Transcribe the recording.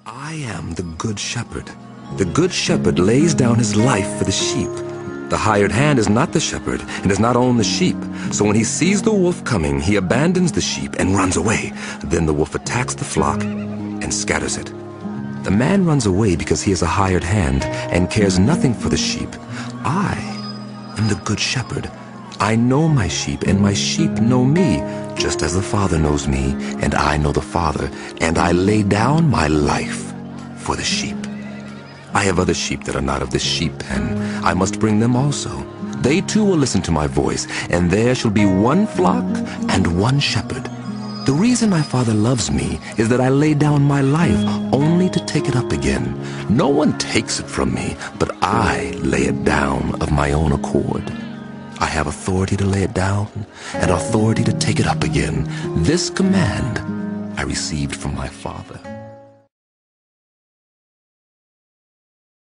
I am the good shepherd. The good shepherd lays down his life for the sheep. The hired hand is not the shepherd and does not own the sheep. So when he sees the wolf coming, he abandons the sheep and runs away. Then the wolf attacks the flock and scatters it. The man runs away because he is a hired hand and cares nothing for the sheep. I am the good shepherd. I know my sheep, and my sheep know me, just as the Father knows me, and I know the Father, and I lay down my life for the sheep. I have other sheep that are not of this sheep pen. I must bring them also. They too will listen to my voice, and there shall be one flock and one shepherd. The reason my Father loves me is that I lay down my life only to take it up again. No one takes it from me, but I lay it down of my own accord. I have authority to lay it down and authority to take it up again. This command I received from my Father.